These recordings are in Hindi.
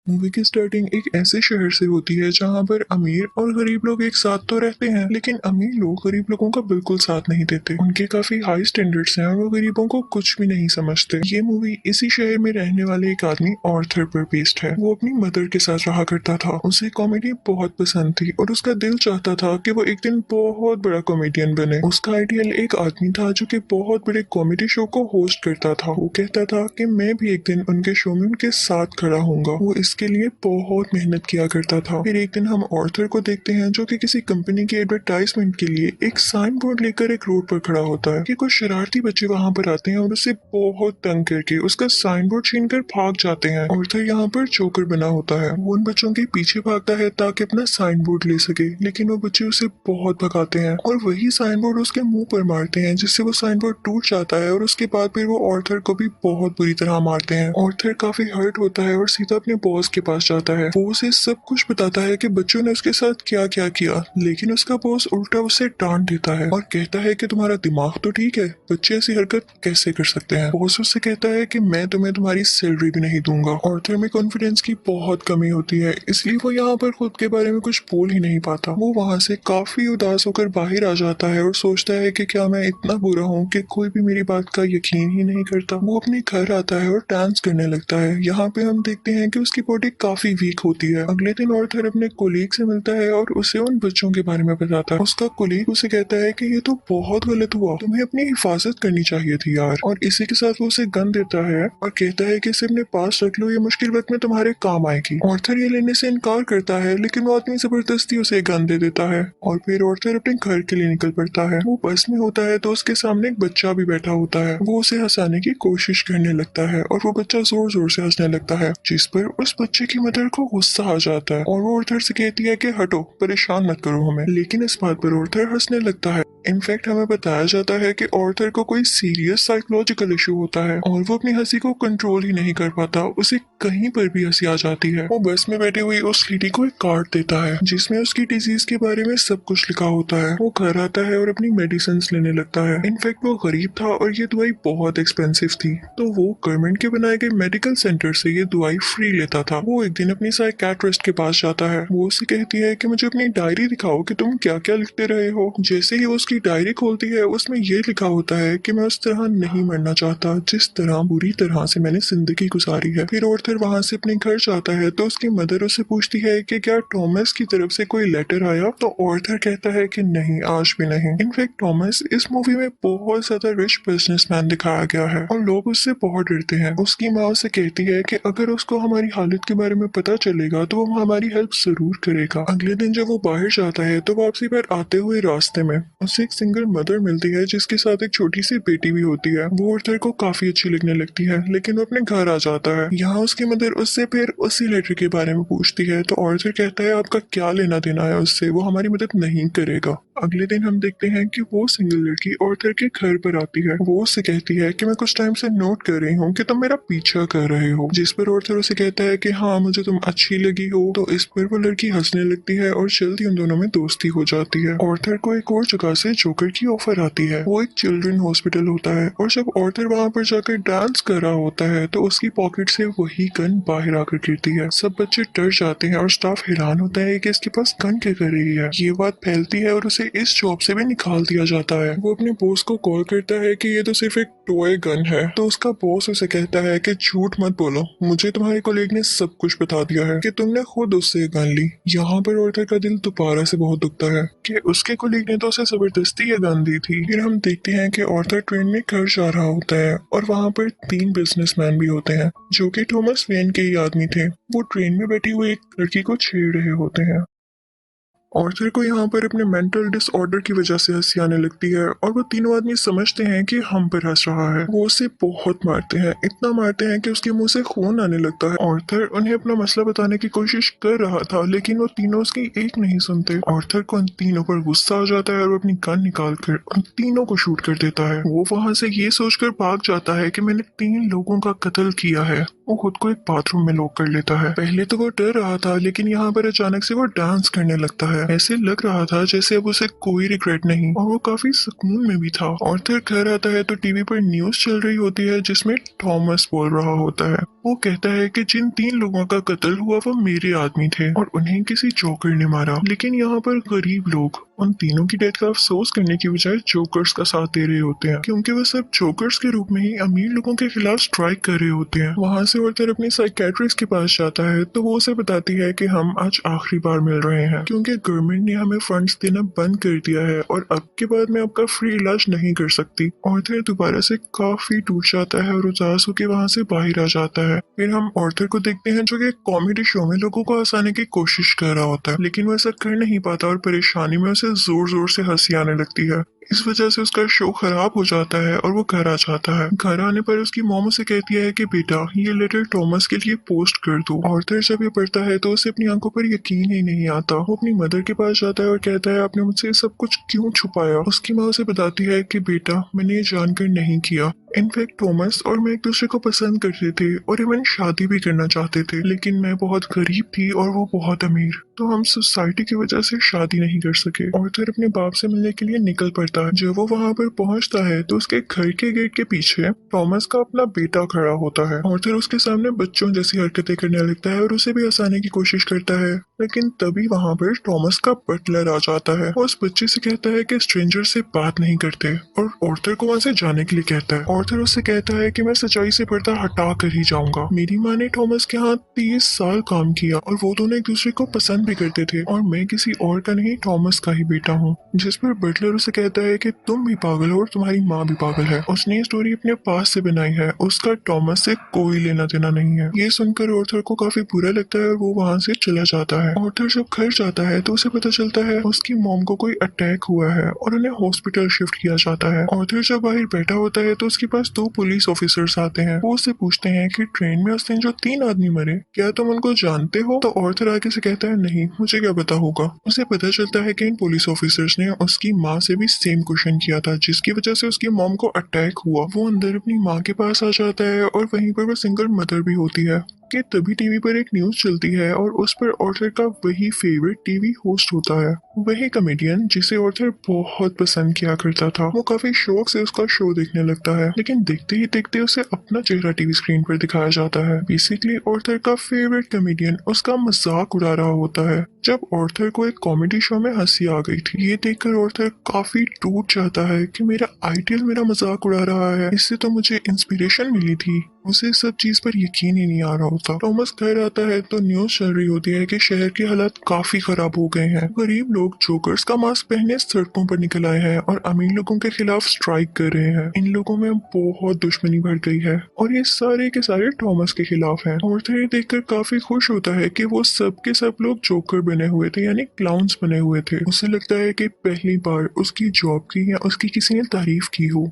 मूवी की स्टार्टिंग एक ऐसे शहर से होती है जहाँ पर अमीर और गरीब लोग एक साथ तो रहते हैं, लेकिन अमीर लोग गरीब लोगों का बिल्कुल साथ नहीं देते। उनके काफी हाई स्टैंडर्ड्स हैं और वो गरीबों को कुछ भी नहीं समझते। ये मूवी इसी शहर में रहने वाले एक आदमी ऑर्थर पर बेस्ड है। वो अपनी मदर के साथ रहा करता था। उसे कॉमेडी बहुत पसंद थी और उसका दिल चाहता था कि वो एक दिन बहुत बड़ा कॉमेडियन बने। उसका आइडियल एक आदमी था जो कि बहुत बड़े कॉमेडी शो को होस्ट करता था। वो कहता था कि मैं भी एक दिन उनके शो में उनके साथ खड़ा होऊंगा। वो इसके लिए बहुत मेहनत किया करता था। फिर एक दिन हम ऑर्थर को देखते हैं जो कि किसी कंपनी की एडवर्टाइजमेंट के लिए एक साइन बोर्ड लेकर एक रोड पर खड़ा होता है कि कुछ शरारती बच्चे वहां पर आते हैं और उसे बहुत तंग करके उसका साइन बोर्ड छीन कर भाग जाते हैं। ऑर्थर यहाँ पर जोकर बना होता है। वो उन बच्चों के पीछे भागता है ताकि अपना साइन बोर्ड ले सके, लेकिन वो बच्चे उसे बहुत भगाते हैं और वही साइन बोर्ड उसके मुंह पर मारते हैं, जिससे वो साइन बोर्ड टूट जाता है और उसके बाद फिर वो ऑर्थर को भी बहुत बुरी तरह मारते हैं। ऑर्थर काफी हर्ट होता है और सीधा अपने बॉस के पास जाता है। वो उसे सब कुछ बताता है कि बच्चों ने उसके साथ क्या क्या किया, लेकिन उसका बॉस उल्टा उसे डांट देता है और कहता है कि तुम्हारा दिमाग तो ठीक है, बच्चे ऐसी हरकत कैसे कर सकते हैं। बॉस उससे कहता है कि मैं तुम्हें तुम्हारी सैलरी भी नहीं दूंगा। ऑर्थर में कॉन्फिडेंस की बहुत कमी होती है, इसलिए वो यहाँ पर खुद के बारे में कुछ बोल ही नहीं पाता। वो वहाँ से काफी उदास होकर बाहर आ जाता है और सोचता है कि क्या मैं इतना बुरा हूँ कि कोई भी मेरी बात का यकीन ही नहीं करता। वो अपने घर आता है और डांस करने लगता है। यहाँ पे हम देखते हैं कि उसकी बॉडी काफी वीक होती है। अगले दिन ऑर्थर अपने कोलीग से मिलता है और उसे उन बच्चों के बारे में बताता है। उसका कोलीग उसे कहता है कि ये तो बहुत गलत हुआ, तुम्हें अपनी हिफाजत करनी चाहिए थी यार। और इसी के साथ वो उसे गन देता है और कहता है कि इसे अपने पास रख लो, ये मुश्किल वक्त में तुम्हारे काम आएगी। ऑर्थर ये लेने से इनकार करता है, लेकिन वो आदमी जबरदस्ती उसे गन दे देता है और फिर ऑर्थर अपने घर के लिए निकल पड़ता है। वो बस में होता है तो उसके सामने एक बच्चा भी बैठा होता है। वो उसे हंसाने की कोशिश करने लगता है और वो बच्चा जोर जोर से हंसने लगता है, जिस पर उस बच्चे की मदर को गुस्सा आ जाता है और वो ऑर्थर से कहती है कि हटो, परेशान मत करो हमें। लेकिन इस बात पर ऑर्थर हंसने लगता है। इनफैक्ट हमें बताया जाता है कि ऑर्थर को कोई सीरियस साइकोलॉजिकल इशू होता है और वो अपनी हंसी को कंट्रोल ही नहीं कर पाता। उसे कहीं पर भी हंसी आ जाती है। वो बस में बैठी हुई उस लेडी को एक कार्ड देता है जिसमें उसकी डिजीज के बारे में सब कुछ लिखा होता है। वो घर आता है और अपनी मेडिसिन लेने लगता है। इनफैक्ट वो गरीब था और ये दवाई बहुत एक्सपेंसिव थी, तो वो गवर्नमेंट के बनाए गए मेडिकल सेंटर से ये दवाई फ्री लेता था। वो एक दिन अपनी साइकियाट्रिस्ट के पास जाता है। वो उसे कहती है कि मुझे अपनी डायरी दिखाओ कि तुम क्या क्या लिखते रहे हो। जैसे ही वो उसकी डायरी खोलती है उसमें ये लिखा होता है कि मैं उस तरह नहीं मरना चाहता जिस तरह बुरी तरह से मैंने जिंदगी गुजारी है। फिर ऑर्थर वहां से अपने घर जाता है तो उसकी मदर उससे पूछती है कि क्या टॉमस की तरफ से कोई लेटर आया, तो ऑर्थर कहता है कि नहीं, आज भी नहीं। इनफैक्ट टॉमस इस मूवी में बहुत ज्यादा रिच बिजनेसमैन दिखाया गया है और लोग उससे बहुत डरते हैं। उसकी माँ उसे कहती है कि अगर उसको हमारी हालत के बारे में पता चलेगा तो वो हमारी हेल्प जरूर करेगा। अगले दिन जब वो बाहर जाता है तो वापसी पर आते हुए रास्ते में उसे एक सिंगल मदर मिलती है जिसके साथ एक छोटी सी बेटी भी होती है। वो ऑर्थर को काफी अच्छी लगने लगती है, लेकिन वो अपने घर आ जाता है। यहाँ उसकी मदर उससे फिर उसी लेटर के बारे में पूछती है तो ऑर्थर कहता है आपका क्या लेना देना है उससे, वो हमारी मदद नहीं करेगा। अगले दिन हम देखते हैं कि वो सिंगल लड़की ऑर्थर के घर पर आती है। वो उससे कहती है कि मैं कुछ टाइम से नोट कर रही हूँ कि तुम मेरा पीछा कर रहे हो, जिस पर ऑर्थर उसे कहता है कि हाँ, मुझे तुम अच्छी लगी हो। तो इस पर वो लड़की हंसने लगती है और जल्दी उन दोनों में दोस्ती हो जाती है। ऑर्थर को एक और जगह से जोकर की ऑफर आती है। वो एक चिल्ड्रन हॉस्पिटल होता है और जब ऑर्थर वहाँ पर जाकर डांस कर रहा होता है तो उसकी पॉकेट से वही गन बाहर आकर गिरती है। सब बच्चे डर जाते हैं और स्टाफ हैरान होता है कि इसके पास गन क्या कर रही है। ये बात फैलती है और उसे इस जॉब से भी निकाल दिया जाता है। वो अपने बॉस को कॉल करता है कि ये तो सिर्फ एक टॉय गन है, तो उसका बॉस उसे कहता है कि झूठ मत बोलो, मुझे तुम्हारे कोलीग ने सब कुछ बता दिया है कि तुमने खुद उससे गन ली। यहाँ पर ऑर्थर का दिल दोबारा से बहुत दुखता है कि उसके कोलीग ने तो उसे जबरदस्ती ये गन दी थी। फिर हम देखते हैं कि ऑर्थर ट्रेन में घर जा रहा होता है और वहाँ पर 3 बिजनेसमैन भी होते हैं जो कि थॉमस वेन के ही आदमी थे। वो ट्रेन में बैठी हुई एक लड़की को छेड़ रहे होते हैं। ऑर्थर को यहाँ पर अपने मेंटल डिसऑर्डर की वजह से हंसी आने लगती है और वो तीनों आदमी समझते हैं कि हम पर हंस रहा है। वो उसे बहुत मारते हैं, इतना मारते हैं कि उसके मुंह से खून आने लगता है। ऑर्थर उन्हें अपना मसला बताने की कोशिश कर रहा था, लेकिन वो तीनों उसकी एक नहीं सुनते। ऑर्थर को उन तीनों पर गुस्सा आ जाता है और वो अपनी गन निकाल कर उन तीनों को शूट कर देता है। वो वहां से ये सोचकर भाग जाता है कि मैंने 3 लोगों का कत्ल किया है। वो खुद को एक बाथरूम में लॉक कर लेता है। पहले तो वो डर रहा था, लेकिन यहाँ पर अचानक से वो डांस करने लगता है। ऐसे लग रहा था जैसे अब उसे कोई रिग्रेट नहीं और वो काफी सुकून में भी था। ऑर्थर घर आता है तो टीवी पर न्यूज चल रही होती है जिसमें थॉमस बोल रहा होता है। वो कहता है कि जिन 3 लोगों का कत्ल हुआ वो मेरे आदमी थे और उन्हें किसी जोकर ने मारा। लेकिन यहाँ पर गरीब लोग उन तीनों की डेथ का अफसोस करने की बजाय जोकर्स का साथ दे रहे होते हैं, क्योंकि वो सब जोकर्स के रूप में ही अमीर लोगों के खिलाफ स्ट्राइक कर रहे होते हैं। वहाँ से ऑर्थर अपनी साइकेट्रिस्ट के पास जाता है तो वो उसे बताती है कि हम आज आखिरी बार मिल रहे हैं, क्योंकि गवर्नमेंट ने हमें फंड्स देना बंद कर दिया है और अब के बाद मैं आपका फ्री इलाज नहीं कर सकती। ऑर्थर दोबारा से काफी टूट जाता है और उदास होकर वहाँ से बाहर आ जाता है। फिर हम ऑर्थर को देखते हैं जो कि एक कॉमेडी शो में लोगों को हंसाने की कोशिश कर रहा होता है, लेकिन वो ऐसा कर नहीं पाता और परेशानी में उसे जोर जोर से हंसी आने लगती है। इस वजह से उसका शो खराब हो जाता है और वो घर आ जाता है। घर आने पर उसकी मॉम उसे कहती है कि बेटा ये लेटर टॉमस के लिए पोस्ट कर दो। ऑर्थर जब ये पढ़ता है तो उसे अपनी आंखों पर यकीन ही नहीं आता। वो अपनी मदर के पास जाता है और कहता है आपने मुझसे सब कुछ क्यों छुपाया। उसकी माँ उसे बताती है कि बेटा मैंने ये जानकर नहीं किया। इनफैक्ट टॉमस और मैं एक दूसरे को पसंद करते थे और इवन शादी भी करना चाहते थे, लेकिन मैं बहुत गरीब थी और वो बहुत अमीर, तो हम सोसाइटी की वजह से शादी नहीं कर सके। ऑर्थर अपने बाप से मिलने के लिए निकल पड़ता है। जब वो वहाँ पर पहुँचता है तो उसके घर के गेट के पीछे टॉमस का अपना बेटा खड़ा होता है। ऑर्थर उसके सामने बच्चों जैसी हरकतें करने लगता है और उसे भी हंसाने की कोशिश करता है, लेकिन तभी वहाँ पर टॉमस का बटलर आ जाता है। वो उस बच्चे से कहता है कि स्ट्रेंजर से बात नहीं करते और ऑर्थर को वहाँ से जाने के लिए कहता है। ऑर्थर उससे कहता है कि मैं सच्चाई से पर्दा हटा कर ही जाऊंगा। मेरी माँ ने टॉमस के यहाँ 30 साल काम किया और वो दोनों एक दूसरे को पसंद भी करते थे और मैं किसी और का नहीं टॉमस का ही बेटा हूँ। जिस पर बटलर उसे कहता है कि तुम भी पागल हो और तुम्हारी माँ भी पागल है। उसने ये स्टोरी अपने पास से बनाई है, उसका टॉमस से कोई लेना देना नहीं है। ये सुनकर ऑर्थर को काफी बुरा लगता है और वो वहाँ से चला जाता है। ऑर्थर जब घर जाता है तो उसे पता चलता है उसकी मॉम को कोई अटैक हुआ है और उन्हें हॉस्पिटल शिफ्ट किया जाता है। ऑर्थर जब बाहर बैठा होता है तो उसके पास 2 पुलिस ऑफिसर्स आते हैं। वो उससे पूछते हैं कि ट्रेन में उस दिन जो 3 आदमी मरे क्या तुम उनको जानते हो। तो ऑर्थर आगे से कहता है नहीं, मुझे क्या पता होगा। उसे पता चलता है कि इन पुलिस ऑफिसर्स ने उसकी माँ से भी सेम क्वेश्चन किया था, जिसकी वजह से उसकी मॉम को अटैक हुआ। वो अंदर अपनी माँ के पास आ जाता है और वहीं पर वो सिंगल मदर भी होती है कि तभी टीवी पर एक न्यूज चलती है और उस पर ऑर्थर का वही फेवरेट टीवी होस्ट होता है, वही कॉमेडियन जिसे ऑर्थर बहुत पसंद किया करता था। वो काफी शौक से उसका शो देखने लगता है, लेकिन देखते ही देखते उसे अपना चेहरा टीवी स्क्रीन पर दिखाया जाता है। बेसिकली ऑर्थर का फेवरेट कॉमेडियन उसका मजाक उड़ा रहा होता है। जब ऑर्थर को एक कॉमेडी शो में हंसी आ गई थी, ये देखकर ऑर्थर काफी टूट जाता है कि मेरा आइडियल मेरा मजाक उड़ा रहा है, इससे तो मुझे इंस्पिरेशन मिली थी। उसे सब चीज पर यकीन ही नहीं आ रहा होता। टॉमस घर आता है तो न्यूज चल रही होती है कि शहर के हालात काफी खराब हो गए हैं। गरीब लोग जोकर्स का मास्क पहने सड़कों पर निकल आए हैं और अमीर लोगों के खिलाफ स्ट्राइक कर रहे हैं। इन लोगों में बहुत दुश्मनी बढ़ गई है और ये सारे के सारे टॉमस के खिलाफ हैं। ऑर्थर ये देखकर काफी खुश होता है कि वो सब के सब लोग जोकर बने हुए थे, यानी क्लाउन्स बने हुए थे। उसे लगता है कि पहली बार उसकी जॉब की या उसकी किसी ने तारीफ की हो।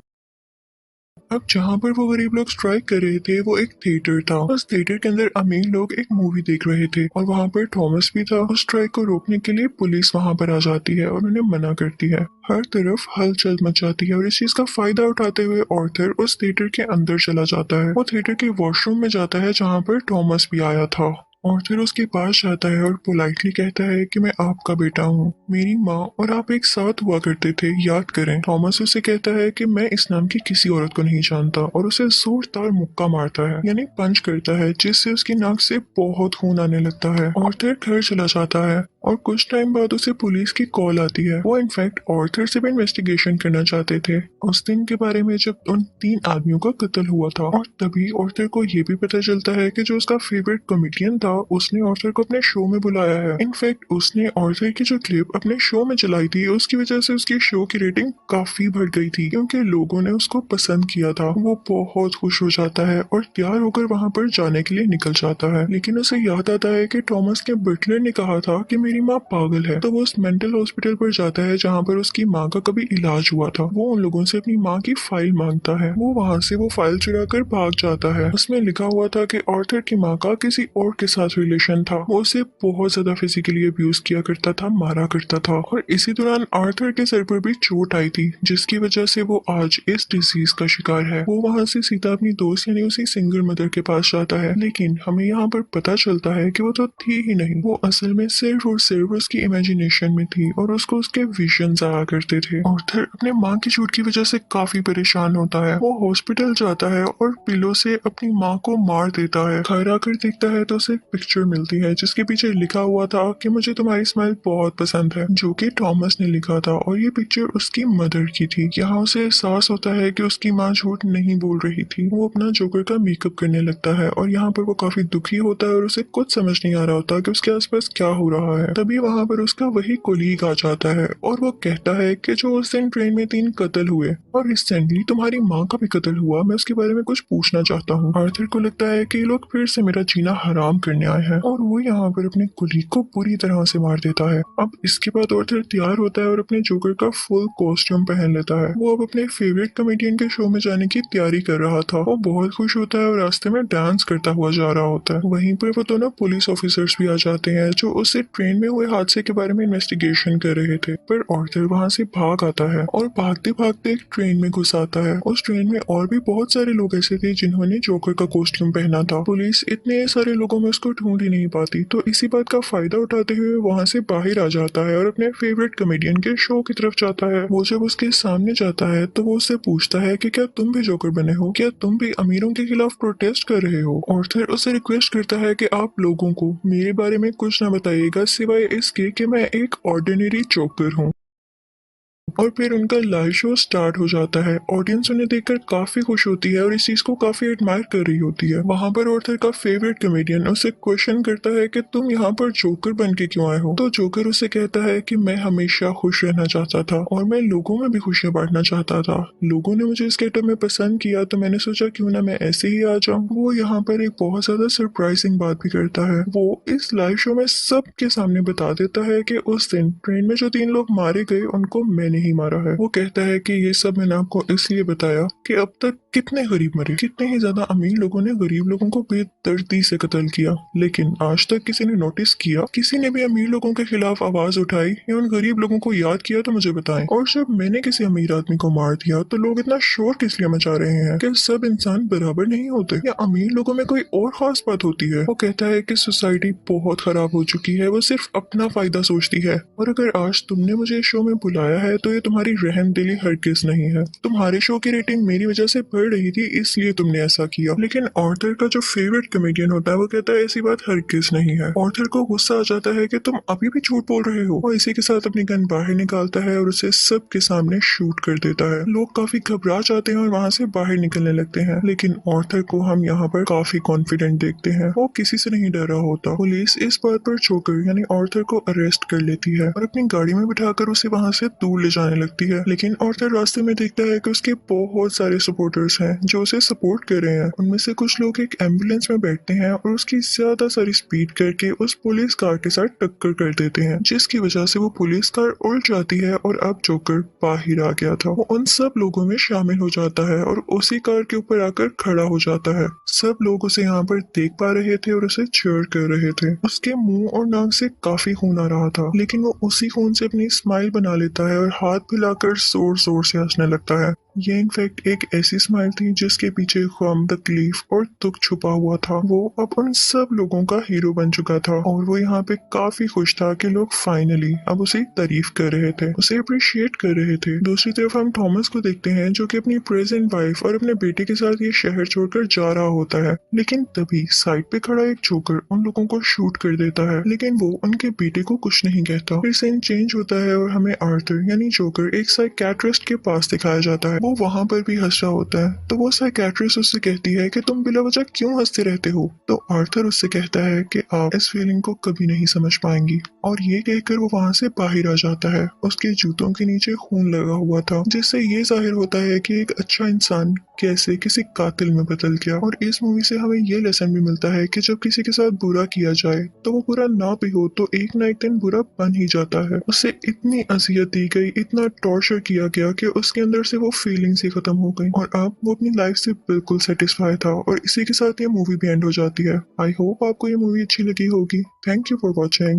अब जहाँ पर वो गरीब लोग स्ट्राइक कर रहे थे वो एक थिएटर था। उस थिएटर के अंदर अमीर लोग एक मूवी देख रहे थे और वहाँ पर थॉमस भी था। उस स्ट्राइक को रोकने के लिए पुलिस वहाँ पर आ जाती है और उन्हें मना करती है। हर तरफ हलचल मच जाती है और इस चीज का फायदा उठाते हुए ऑर्थर उस थिएटर के अंदर चला जाता है। वो थिएटर के वॉशरूम में जाता है जहाँ पर थॉमस भी आया था। ऑर्थर उसके पास जाता है और पोलाइटली कहता है कि मैं आपका बेटा हूँ, मेरी माँ और आप एक साथ हुआ करते थे, याद करें। थॉमस उसे कहता है कि मैं इस नाम की किसी औरत को नहीं जानता और उसे जोरदार मुक्का मारता है, यानी पंच करता है, जिससे उसकी नाक से बहुत खून आने लगता है। ऑर्थर घर चला जाता है और कुछ टाइम बाद उसे पुलिस की कॉल आती है। वो इनफैक्ट ऑर्थर से भी इन्वेस्टिगेशन करना चाहते थे उस दिन के बारे में जब उन 3 आदमियों का कत्ल हुआ था। और तभी ऑर्थर को ये भी पता चलता है कि जो उसका फेवरेट कॉमेडियन था उसने ऑर्थर को अपने शो में बुलाया है। इनफैक्ट उसने ऑर्थर की जो क्लिप अपने शो में चलाई थी उसकी वजह से उसकी शो की रेटिंग काफी बढ़ गई थी, क्योंकि लोगों ने उसको पसंद किया था। वो बहुत खुश हो जाता है और तैयार होकर वहाँ पर जाने के लिए निकल जाता है, लेकिन उसे याद आता है कि थॉमस के बटलर ने कहा था कि मेरी माँ पागल है। तो वो उस मेंटल हॉस्पिटल पर जाता है जहाँ पर उसकी माँ का कभी इलाज हुआ था। वो उन लोगों से अपनी माँ की फाइल मांगता है। वो वहाँ से वो फाइल चुरा कर भाग जाता है। उसमें लिखा हुआ था कि ऑर्थर की माँ का किसी और के साथ रिलेशन था। वो उसे बहुत ज्यादा फिजिकली अब्यूज किया करता था, मारा करता था। और इसी दौरान आर्थर के सर पर भी चोट आई थी, जिसकी वजह से वो आज इस डिजीज का शिकार है। वो वहाँ से सीधा अपनी दोस्त यानी उसी सिंगल मदर के पास जाता है, लेकिन हमें यहाँ पर पता चलता है कि वो तो थी ही नहीं। वो असल में सिर्फ और सिर्फ उसकी इमेजिनेशन में थी और उसको उसके विजन्स आया करते थे। आर्थर अपने माँ की चोट की वजह से काफी परेशान होता है। वो हॉस्पिटल जाता है और पिलो से अपनी माँ को मार देता है। घर आकर देखता है तो उसे एक पिक्चर मिलती है जिसके पीछे लिखा हुआ था कि मुझे तुम्हारी स्माइल बहुत पसंद है, जो कि थॉमस ने लिखा था और ये पिक्चर उसकी मदर की थी। यहाँ उसे एहसास होता है कि उसकी माँ झूठ नहीं बोल रही थी। वो अपना जोकर का मेकअप करने लगता है और यहाँ पर वो काफी दुखी होता है और उसे कुछ समझ नहीं आ रहा होता कि उसके आसपास क्या हो रहा है। तभी वहाँ पर उसका वही कोलीग आ जाता है और वो कहता है कि जो उस दिन ट्रेन में 3 कत्ल हुए और रिसेंटली तुम्हारी माँ का भी कत्ल हुआ, मैं उसके बारे में कुछ पूछना चाहता हूँ। आर्थर को लगता है कि ये लोग फिर से मेरा जीना हराम करने आए हैं और वो यहाँ पर अपने कोलीग को बुरी तरह से मार देता है। अब इसके बाद आर्थर तैयार होता है और अपने जोकर का फुल कॉस्ट्यूम पहन लेता है। वो अब अपने फेवरेट कॉमेडियन के शो में जाने की तैयारी कर रहा था। वो बहुत खुश होता है और रास्ते में डांस करता हुआ जा रहा होता है। वहीं पर वो दोनों पुलिस ऑफिसर्स भी आ जाते हैं जो उससे ट्रेन में हुए हादसे के बारे में इन्वेस्टिगेशन कर रहे थे। पर आर्थर वहाँ से भाग आता है और भागते भागते एक ट्रेन में घुस आता है। उस ट्रेन में और भी बहुत सारे लोग ऐसे थे जिन्होंने जोकर का कॉस्ट्यूम पहना था। पुलिस इतने सारे लोगों में उसको ढूंढ ही नहीं पाती, तो इसी बात का फायदा उठाते हुए वहाँ से बाहर आ जाता है और अपने फेवरेट कॉमेडियन के शो की तरफ जाता है। वो जब उसके सामने जाता है तो वो उससे पूछता है कि क्या तुम भी जोकर बने हो, क्या तुम भी अमीरों के खिलाफ प्रोटेस्ट कर रहे हो। आर्थर उससे रिक्वेस्ट करता है कि आप लोगों को मेरे बारे में कुछ ना बताइएगा सिवाय इसके कि मैं एक ऑर्डिनरी जोकर हूँ। और फिर उनका लाइव शो स्टार्ट हो जाता है। ऑडियंस उन्हें देखकर काफी खुश होती है और इस चीज को काफी एडमायर कर रही होती है। वहां पर आर्थर का फेवरेट कॉमेडियन उससे क्वेश्चन करता है कि तुम यहाँ पर जोकर बन के क्यों आए हो। तो जोकर उससे कहता है कि मैं हमेशा खुश रहना चाहता था और मैं लोगों में भी खुशियां बांटना चाहता था। लोगों ने मुझे इस गेटअप में पसंद किया तो मैंने सोचा क्यों ना मैं ऐसे ही आ जाऊं। वो यहाँ पर एक बहुत ज्यादा सरप्राइजिंग बात भी करता है। वो इस लाइव शो में सबके सामने बता देता है कि उस दिन ट्रेन में जो 3 लोग मारे गए उनको मैंने ही मारा है। वो कहता है कि ये सब मैंने आपको इसलिए बताया कि अब तक कितने गरीब मरे, कितने ही ज्यादा अमीर लोगों ने गरीब लोगों को बेदर्दी से कत्ल किया, लेकिन आज तक किसी ने नोटिस किया, किसी ने भी अमीर लोगों के खिलाफ आवाज उठाई या उन गरीब लोगों को याद किया तो मुझे बताएं। और जब मैंने किसी अमीर आदमी को मार दिया तो लोग इतना शोर किस लिए मचा रहे हैं? कि सब इंसान बराबर नहीं होते या अमीर लोगों में कोई और खास बात होती है? वो कहता है कि सोसाइटी बहुत खराब हो चुकी है, वो सिर्फ अपना फायदा सोचती है और अगर आज तुमने मुझे इस शो में बुलाया है तो ये तुम्हारी रहमदिली हरगिज नहीं है। तुम्हारे शो की रेटिंग मेरी वजह से बढ़ रही थी इसलिए तुमने ऐसा किया। लेकिन आर्थर का जो फेवरेट कॉमेडियन होता है वो कहता है ऐसी बात हरगिज नहीं है। आर्थर को गुस्सा आ जाता है कि तुम अभी भी झूठ बोल रहे हो और इसी के साथ अपनी गन बाहर निकालता है और उसे सबके सामने शूट कर देता है। लोग काफी घबरा जाते हैं और वहाँ से बाहर निकलने लगते हैं, लेकिन आर्थर को हम यहाँ पर काफी कॉन्फिडेंट देखते हैं। वो किसी से नहीं डरा होता। पुलिस इस बात पर जोकर यानी आर्थर को अरेस्ट कर लेती है और अपनी गाड़ी में बिठाकर उसे वहाँ से दूर ले जाने लगती है। लेकिन आर्थर रास्ते में देखता है कि उसके बहुत सारे सपोर्टर्स हैं जो उसे सपोर्ट कर रहे हैं। उनमें से कुछ लोग एक एम्बुलेंस में बैठते हैं और उसकी ज्यादा सारी स्पीड करके उस पुलिस कार के साथ टक्कर कर देते हैं, जिसकी वजह से वो पुलिस कार उल्ट जाती है और अब जोकर बाहर आ गया था। वो उन सब लोगों में शामिल हो जाता है और उसी कार के ऊपर आकर खड़ा हो जाता है। सब लोग उसे यहाँ पर देख पा रहे थे और उसे चीयर कर रहे थे। उसके मुंह और नाक से काफी खून आ रहा था, लेकिन वो उसी खून से अपनी स्माइल बना लेता है और हाथ फैलाकर जोर जोर से हंसने लगता है। ये इनफैक्ट एक ऐसी स्माइल थी जिसके पीछे गम, तकलीफ और दुख छुपा हुआ था। वो अब उन सब लोगों का हीरो बन चुका था और वो यहाँ पे काफी खुश था कि लोग फाइनली अब उसे तारीफ कर रहे थे, उसे अप्रिशिएट कर रहे थे। दूसरी तरफ हम थॉमस को देखते हैं जो कि अपनी प्रेजेंट वाइफ और अपने बेटे के साथ ये शहर छोड़कर जा रहा होता है, लेकिन तभी साइड पे खड़ा एक जोकर उन लोगों को शूट कर देता है, लेकिन वो उनके बेटे को कुछ नहीं कहता। फिर सीन चेंज होता है और हमें आर्थर यानी जोकर एक साइकियाट्रिस्ट के पास दिखाया जाता है। वो वहां पर भी हंस रहा होता है, तो वो साइकियाट्रिस्ट उससे कहती है कि तुम बिला वजह क्यों हंसते रहते हो। तो आर्थर उससे कहता है कि आप इस फीलिंग को कभी नहीं समझ पाएंगी, और ये कहकर वो वहां से बाहर आ जाता है। उसके जूतों के नीचे खून लगा हुआ था, जिससे ये जाहिर होता है कि एक अच्छा इंसान कैसे किसी कातिल में बदल गया। और इस मूवी से हमें ये लेसन भी मिलता है कि जब किसी के साथ बुरा किया जाए तो वो बुरा ना भी हो तो एक ना एक दिन बुरा बन ही जाता है। उसे इतनी अजियत दी गई, इतना टॉर्चर किया गया कि उसके अंदर से वो फीलिंग्स ही खत्म हो गई और अब वो अपनी लाइफ से बिल्कुल सेटिस्फाई था। और इसी के साथ ये मूवी भी एंड हो जाती है। आई होप आपको ये मूवी अच्छी लगी होगी। Thank you for watching.